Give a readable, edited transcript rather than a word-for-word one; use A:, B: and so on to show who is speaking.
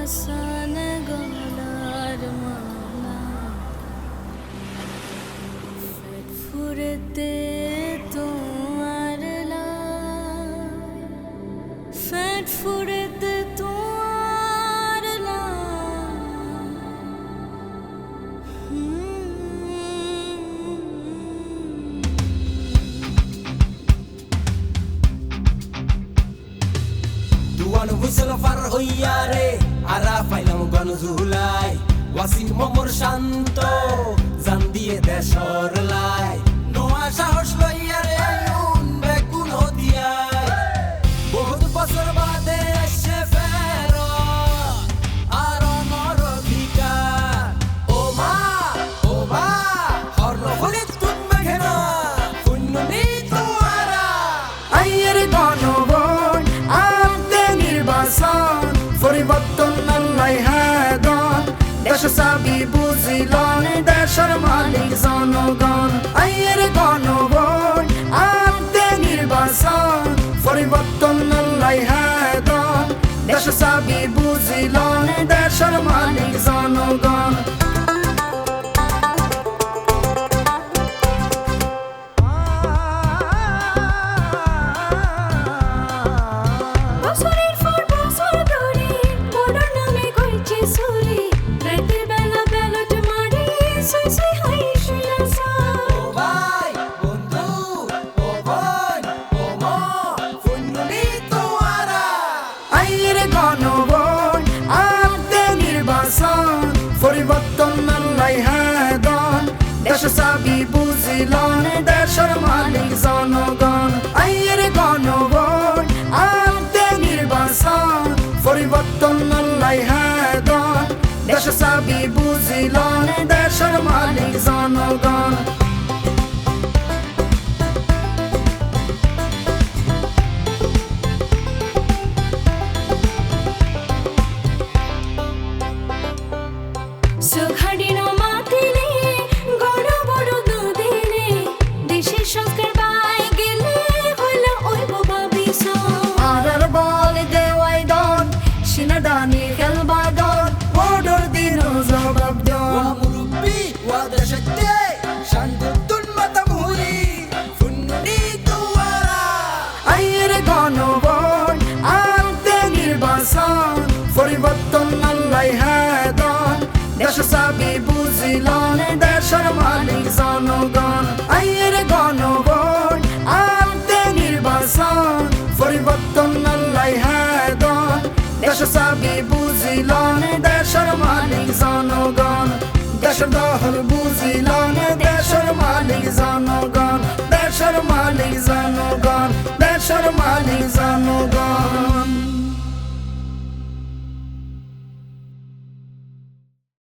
A: আসান গলার মালা পেট ফুরেতে তোমার পেট ফুরেতে তোমার
B: দুয়ান হুইসেল ফার হইয়া রে আরা ফাইলাম গনজুলাই ওয়াসিম মোর শান্ত জান দিয়ে দেশর লাই নোয়া সাহস লইয়া রে আইন বেকুন হদিয়াই বহুত বছর বাদে এসে ফের আর আমার অধিকার ও মা হর্ণ হলে তুমি ঘেনা পুণ্যনি তোমারা
C: আইয়ের গণবন আনতে নির্বাচন পরিবর্তন আল্লাহ হাদন দেশ চাবি বুঝিলন দেশের মালিক জনগণ আইয়ের গণবন আনতে নির্বাচন পরিবর্তন আল্লাহ হাদন দেশ চাবি বুঝিলন দেশের মালিক জনগণ
A: বছরের পর বছর ধরে মোড়র নামে কইছে সুরি রাতের বেলা ব্যালট মারি সুই সুই হাই শুইলাসা
B: ও ভাই বন্ধু ও বোন ও মা পুণ্যনি তোমারা
C: আইয়ের গণবন আনতে নির্বাচন পরিবর্তন আল্লাহ হাদন দেশ চাবি বুঝিলন দেশের মালিক জনগণ আইয়ের গণবন আনতে নির্বাচন পরিবর্তন আল্লাহ হাদন দেশ চাবি বুঝিলন দেশের মালিক জনগণ
A: সুখাডিনো মাতিলে গণ বড় দুদিনে দেশের সংস্কার বাই গেলে হইল ওই বাবা বিসো
C: আরার বল দেওয়াই দন সিনাদানি খেলবা দন ওডর দিন জবাব দন
B: ওয়া মুরব্বি ওয়া দেশতে শান্ততুন মাতামহুরি পুণ্যনি তোমারা
C: আইয়ের গণবন আনতে নির্বাচন পরিবর্তন আল্লাহ হাদন দেশ চাবি বুঝিলন দেশের মালিক জনগণ আইয়ের গণবন আনতে নির্বাচন পরিবর্তন আল্লাহ হাদন দেশ চাবি বুঝিলন দেশের মালিক জনগণ দেশের দহল বুঝিলন দেশের মালিক জনগণ দেশের মালিক জনগণ দেশের মালিক